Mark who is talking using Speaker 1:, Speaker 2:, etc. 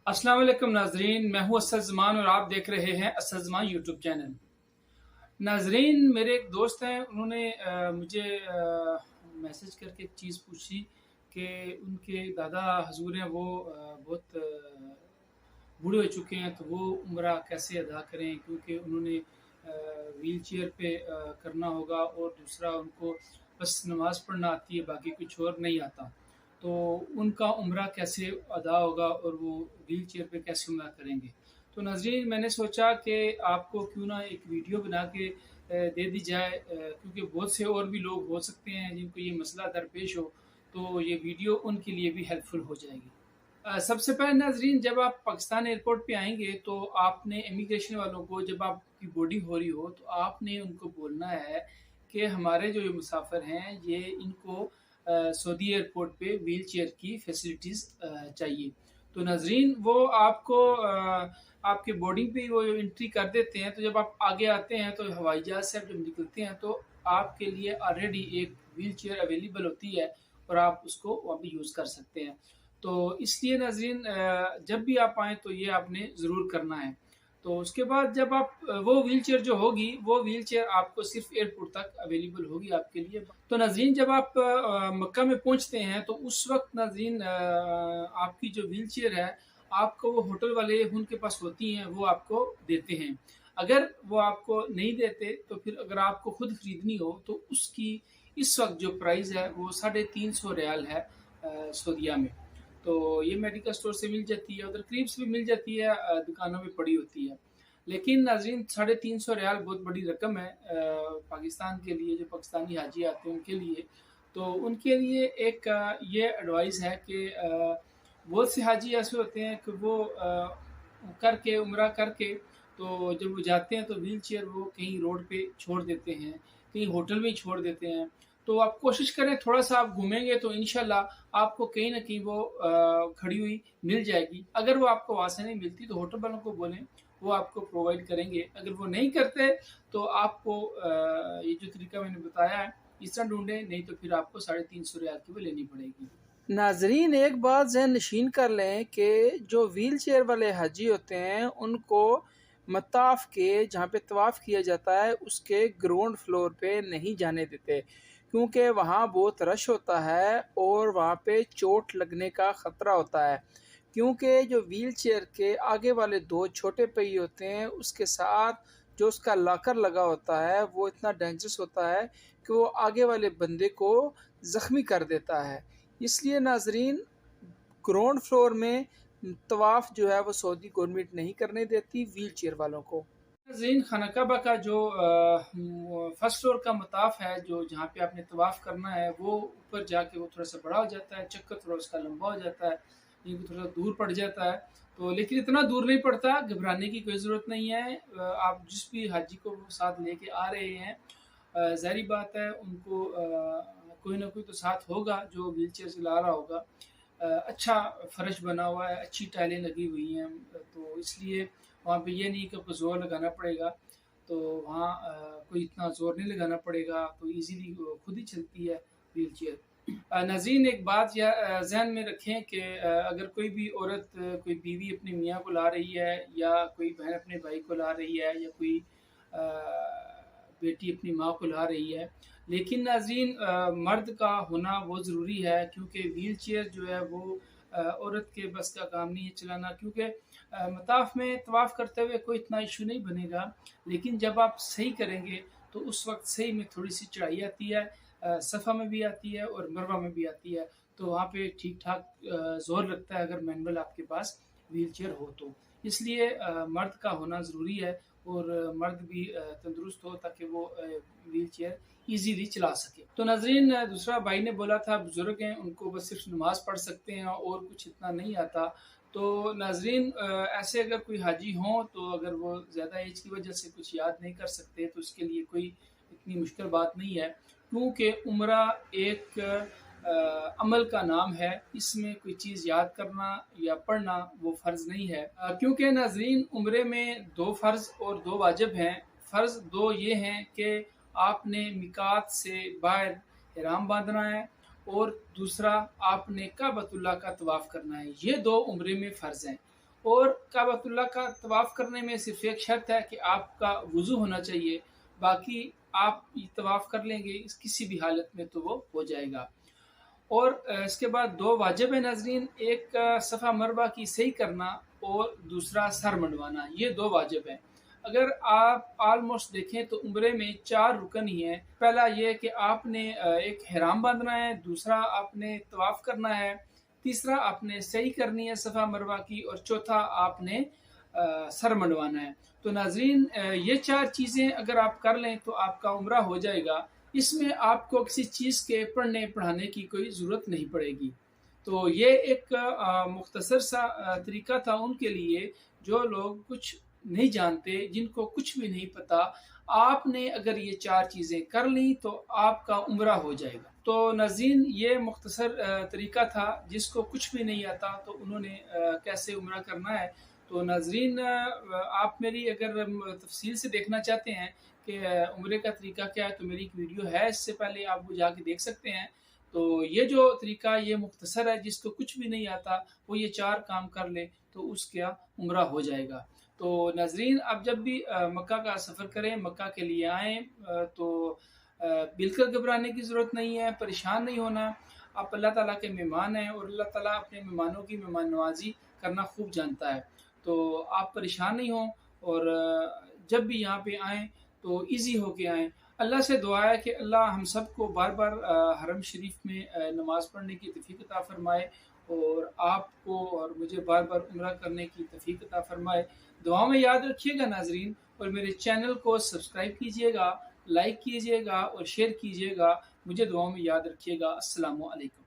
Speaker 1: अस्सलाम वालेकुम नाजरीन, मैं हूँ असद ज़मान और आप देख रहे हैं असद ज़मान यूट्यूब चैनल। नाजरीन, मेरे एक दोस्त हैं, उन्होंने मुझे मैसेज करके एक चीज़ पूछी कि उनके दादा हजूर हैं, वो बहुत बूढ़े हो चुके हैं, तो वो उम्रा कैसे अदा करें, क्योंकि उन्होंने व्हील चेयर पे करना होगा और दूसरा उनको बस नमाज पढ़ना आती है, बाकी कुछ और नहीं आता। तो उनका उम्रा कैसे अदा होगा और वो व्हील चेयर पे कैसे उम्रा करेंगे। तो नाजरीन, मैंने सोचा कि आपको क्यों ना एक वीडियो बना के दे दी जाए, क्योंकि बहुत से और भी लोग हो सकते हैं जिनको ये मसला दरपेश हो, तो ये वीडियो उनके लिए भी हेल्पफुल हो जाएगी। सबसे पहले नाजरीन, जब आप पाकिस्तान एयरपोर्ट पे आएंगे तो आपने इमिग्रेशन वालों को, जब आपकी बोर्डिंग हो रही हो, तो आपने उनको बोलना है कि हमारे जो ये मुसाफिर हैं, ये इनको सऊदी एयरपोर्ट पे व्हील चेयर की फैसिलिटीज़ चाहिए। तो नाजरीन, वो आपको आपके बोर्डिंग पे ही वो एंट्री कर देते हैं। तो जब आप आगे आते हैं, तो हवाई जहाज़ से आप जब निकलते हैं, तो आपके लिए ऑलरेडी एक व्हील चेयर अवेलेबल होती है और आप उसको वहाँ पे यूज़ कर सकते हैं। तो इसलिए नाज़रीन, जब भी आप आएँ तो ये आपने ज़रूर करना है। तो उसके बाद जब आप वो व्हील चेयर जो होगी, वो व्हील चेयर आपको सिर्फ़ एयरपोर्ट तक अवेलेबल होगी आपके लिए। तो नाज़रीन, जब आप मक्का में पहुँचते हैं, तो उस वक़्त नाज़रीन, आपकी जो व्हील चेयर है, आपको वो होटल वाले उनके पास होती हैं, वो आपको देते हैं। अगर वो आपको नहीं देते, तो फिर अगर आपको खुद खरीदनी हो, तो उसकी इस वक़्त जो प्राइस है, वो 350 रियाल है सऊदीया में। तो ये मेडिकल स्टोर से मिल जाती है, उधर करीब से भी मिल जाती है, दुकानों में पड़ी होती है। लेकिन नाज़रीन, 350 रियाल बहुत बड़ी रकम है पाकिस्तान के लिए, जो पाकिस्तानी हाजी आते हैं उनके लिए। तो उनके लिए एक ये एडवाइस है कि बहुत से हाजी ऐसे होते हैं कि वो करके उम्रा करके, तो जब वो जाते हैं तो व्हील चेयर वो कहीं रोड पे छोड़ देते हैं, कहीं होटल में ही छोड़ देते हैं। तो आप कोशिश करें, थोड़ा-सा आप घूमेंगे तो इंशाल्लाह आपको कहीं न कहीं वो खड़ी हुई मिल जाएगी। अगर वो आपको वहाँ से नहीं मिलती, तो होटल वालों को बोलें, वो आपको प्रोवाइड करेंगे। अगर वो नहीं करते, तो आपको ये जो तरीका मैंने बताया है, इस तरह ढूँढें, नहीं तो फिर आपको 350 रियाल की वो लेनी पड़ेगी।
Speaker 2: नाजरीन, एक बात ज़हन नशीन कर लें कि जो व्हील चेयर वाले हाजी होते हैं उनको मताफ के जहाँ पे तवाफ़ किया जाता है उसके ग्राउंड फ्लोर पे नहीं जाने देते, क्योंकि वहाँ बहुत रश होता है और वहाँ पे चोट लगने का ख़तरा होता है। क्योंकि जो व्हील चेयर के आगे वाले दो छोटे पहिए होते हैं उसके साथ जो उसका लॉकर लगा होता है वो इतना डेंजरस होता है कि वो आगे वाले बंदे को ज़ख्मी कर देता है। इसलिए नाजरीन, ग्राउंड फ्लोर में तवाफ़ जो है वो सऊदी गवर्नमेंट नहीं करने देती व्हील चेयर वालों को।
Speaker 1: ज़ीन खाना काबा का जो फर्स्ट फ्लोर का मताफ़ है, जो जहाँ पे आपने तवाफ़ करना है, वो ऊपर जाके वो थोड़ा-सा बड़ा हो जाता है, चक्कर थोड़ा उसका लंबा हो जाता है, ये भी थोड़ा दूर पड़ जाता है। तो लेकिन इतना दूर नहीं पड़ता, घबराने की कोई ज़रूरत नहीं है। आप जिस भी हाजी को वो साथ लेके आ रहे हैं, ज़ाहिर बात है उनको कोई ना कोई तो साथ होगा जो व्हीलचेयर चला रहा होगा। अच्छा फ़र्श बना हुआ है, अच्छी टाइलें लगी हुई हैं, तो इसलिए वहाँ पे ये नहीं कि आपको ज़ोर लगाना पड़ेगा। तो वहाँ कोई इतना ज़ोर नहीं लगाना पड़ेगा, तो ईज़िली खुद ही चलती है व्हीलचेयर। नाज़रीन, एक बात या ज़हन में रखें कि अगर कोई भी औरत, कोई बीवी अपने मियाँ को ला रही है, या कोई बहन अपने भाई को ला रही है, या कोई बेटी अपनी माँ को ला रही है, लेकिन नाज़रीन, मर्द का होना बहुत ज़रूरी है, क्योंकि व्हीलचेयर जो है वो औरत के बस का काम नहीं है चलाना। क्योंकि मताफ़ में तवाफ़ करते हुए कोई इतना इश्यू नहीं बनेगा, लेकिन जब आप सही करेंगे, तो उस वक़्त सही में थोड़ी-सी चढ़ाई आती है, सफ़ा में भी आती है और मरवा में भी आती है। तो वहाँ पे ठीक-ठाक ज़ोर लगता है, अगर मैनुअल आपके पास व्हीलचेयर हो तो। इसलिए मर्द का होना ज़रूरी है, और मर्द भी तंदुरुस्त हो, ताकि वो व्हीलचेयर ईज़िली चला सके। तो नाज़रीन, दूसरा भाई ने बोला था बुज़ुर्ग हैं, उनको बस सिर्फ़ नमाज़ पढ़ सकते हैं और कुछ इतना नहीं आता। तो नाज़रीन, ऐसे अगर कोई हाजी हों, तो अगर वो ज़्यादा एज की वजह से कुछ याद नहीं कर सकते, तो उसके लिए कोई इतनी मुश्किल बात नहीं है, क्योंकि उम्रा एक अमल का नाम है, इसमें कोई चीज़ याद करना या पढ़ना वो फ़र्ज़ नहीं है। क्योंकि नाज़रीन, उम्रे में 2 फ़र्ज़ और 2 वाजिब हैं। फ़र्ज़ 2 ये हैं कि आपने मिकात से बाहर ihram बाँधना है, और दूसरा आपने काबतुल्लाह का तवाफ़ करना है। ये 2 उम्रे में फ़र्ज़ हैं। और काबतुल्लाह का तवाफ़ करने में सिर्फ एक शर्त है कि आपका वुज़ू होना चाहिए, बाकी आप तवाफ़ कर लेंगे किसी भी हालत में तो वो हो जाएगा। और इसके बाद दो वाजिब है नाज़रीन, एक सफ़ा मरवा की सही करना और दूसरा सर मंडवाना, ये दो वाजिब हैं। अगर आप ऑलमोस्ट देखें तो उम्रे में 4 रुकन ही हैं। पहला ये कि आपने एक ihram बांधना है, दूसरा आपने तवाफ़ करना है, तीसरा आपने सही करनी है सफ़ा मरवा की और चौथा आपने सर मंडवाना है। तो नाज़रीन ये 4 चीज़ें अगर आप कर लें तो आपका उम्रा हो जाएगा। इसमें आपको किसी चीज़ के पढ़ने पढ़ाने की कोई ज़रूरत नहीं पड़ेगी। तो ये एक मुख्तसर सा तरीका था उनके लिए जो लोग कुछ नहीं जानते, जिनको कुछ भी नहीं पता। आपने अगर ये 4 चीज़ें कर ली तो आपका उम्रा हो जाएगा। तो नाज़रीन ये मुख्तसर तरीका था, जिसको कुछ भी नहीं आता तो उन्होंने कैसे उम्रा करना है। तो नाज़रीन आप मेरी अगर तफसील से देखना चाहते हैं कि उम्रे का तरीका क्या है तो मेरी एक वीडियो है, इससे पहले आप वो जाके देख सकते हैं। तो ये जो तरीका ये मुख्तसर है, जिसको कुछ भी नहीं आता वो ये 4 काम कर ले तो उसका उम्रा हो जाएगा। तो नाज़रीन आप जब भी मक्का का सफ़र करें, मक्का के लिए आएँ तो बिल्कुल घबराने की ज़रूरत नहीं है, परेशान नहीं होना। आप अल्लाह ताला के मेहमान हैं और अल्लाह ताला अपने मेहमानों की मेहमान नवाज़ी करना खूब जानता है। तो आप परेशान नहीं हों और जब भी यहाँ पे आएँ तो ईज़ी होके आएँ। अल्लाह से दुआ है कि अल्लाह हम सबको बार-बार हरम शरीफ में नमाज़ पढ़ने की तौफ़ीक अता फ़रमाए और आपको और मुझे बार-बार उम्रा करने की तौफ़ीक अता फ़रमाए। दुआ में याद रखिएगा नाज़रीन और मेरे चैनल को सब्सक्राइब कीजिएगा, लाइक कीजिएगा और शेयर कीजिएगा। मुझे दुआ में याद रखिएगा। अस्सलामु अलैकुम।